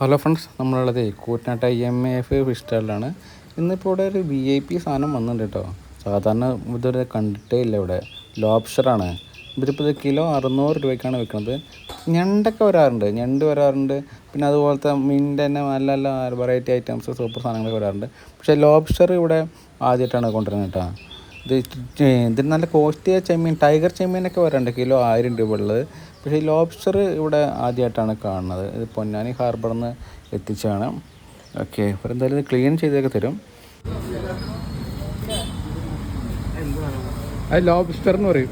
Hello friends, നമ്മളുള്ളത് കൂറ്റനാട്ട് IMAF fish സ്റ്റാളിലാണ്. ഇന്നിപ്പോൾ ഇവിടെ ഒരു VIP സാധനം വന്നിട്ടുണ്ട് കേട്ടോ. സാധാരണ ഇതൊരു കണ്ടിട്ടേ ഇല്ല ഇവിടെ. ലോബ്സ്റ്ററാണ്. ഇതിപ്പോൾ കിലോ 600 രൂപയ്ക്കാണ് വിൽക്കുന്നത്. ഞണ്ടൊക്കെ വരാറുണ്ട്, ഞണ്ട് വരാറുണ്ട്. പിന്നെ അതുപോലത്തെ മീനിൻ്റെ തന്നെ നല്ല നല്ല വെറൈറ്റി ഐറ്റംസ് സൂപ്പർ സാധനങ്ങളൊക്കെ വരാറുണ്ട്. പക്ഷേ ലോബ്സ്റ്റർ ഇവിടെ ആദ്യമായിട്ടാണ് കൊണ്ടുവരുന്നത് കേട്ടോ. ഇതിന് നല്ല കോസ്റ്റ്ലിയ ചെമ്മീൻ, ടൈഗർ ചെമ്മീനൊക്കെ വരാറുണ്ട്, കിലോ 1000 രൂപ ഉള്ളത്. പക്ഷേ ഈ ലോബ്സ്റ്റർ ഇവിടെ ആദ്യമായിട്ടാണ് കാണുന്നത്. ഇത് പൊന്നാനി ഹാർബറിൽ നിന്ന് എത്തിച്ചതാണ്. ഓക്കെ, അപ്പോൾ എന്തായാലും ഇത് ക്ലീൻ ചെയ്തൊക്കെ തരും. അത് ലോബ്സ്റ്റർ എന്ന് പറയും.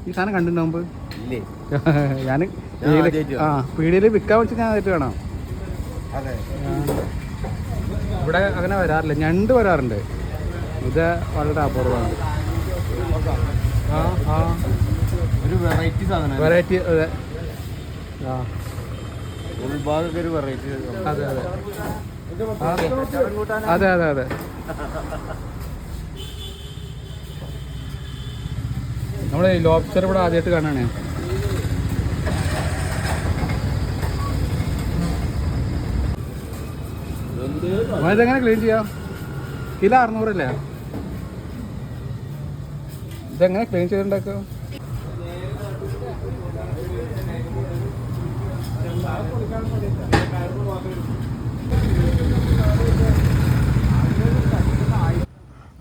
ഈ സാധനം കണ്ടിട്ടുണ്ടാകുമ്പോൾ ഞാൻ പീടിയിൽ വിൽക്കാൻ വെച്ച് ഞാൻ ആയിട്ട് കാണാം. ഇവിടെ അങ്ങനെ വരാറില്ല, ഞണ്ട് വരാറുണ്ട്. ഇത് വളരെ അപൂർവമാണ്. ഒരു വെറൈറ്റി സാധനം, വെറൈറ്റി. അതെ ഒരു വെറൈറ്റി. അതെ അതെ അതെ അതെ അതെ. നമ്മൾ ലോബ്സ്റ്റർ ഇവിടെ ആദ്യമായിട്ട് കാണാണ്. ഇതെങ്ങനെ ക്ലീൻ ചെയ്യാം? കിലോ 600 അല്ലേ? ഇതെങ്ങനെ ക്ലീൻ ചെയ്തിട്ടുണ്ടാക്കും?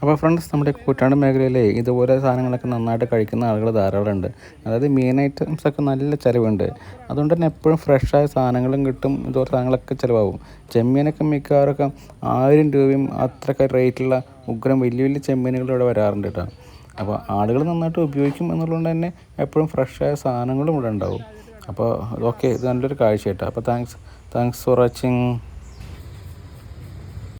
അപ്പോൾ ഫ്രണ്ട്സ്, നമ്മുടെ കുട്ടനാട് മേഖലയിലെ ഇതുപോലെ സാധനങ്ങളൊക്കെ നന്നായിട്ട് കഴിക്കുന്ന ആളുകൾ ധാരാളമുണ്ട്. അതായത് മീൻ ഐറ്റംസൊക്കെ നല്ല ചിലവുണ്ട്. അതുകൊണ്ട് തന്നെ എപ്പോഴും ഫ്രഷായ സാധനങ്ങളും കിട്ടും. ഇതുപോലെ സാധനങ്ങളൊക്കെ ചിലവാകും. ചെമ്മീനൊക്കെ മിക്കവാറൊക്കെ 1000 രൂപയും അത്രയൊക്കെ റേറ്റുള്ള ഉഗ്രം വലിയ വലിയ ചെമ്മീനുകൾ ഇവിടെ വരാറുണ്ട് കേട്ടോ. അപ്പോൾ ആളുകൾ നന്നായിട്ട് ഉപയോഗിക്കും എന്നുള്ളതുകൊണ്ട് തന്നെ എപ്പോഴും ഫ്രഷായ സാധനങ്ങളും ഇവിടെ ഉണ്ടാവും. അപ്പോൾ ഓക്കെ, ഇത് നല്ലൊരു കാഴ്ച കേട്ടോ. അപ്പോൾ താങ്ക്സ് ഫോർ വാച്ചിങ്.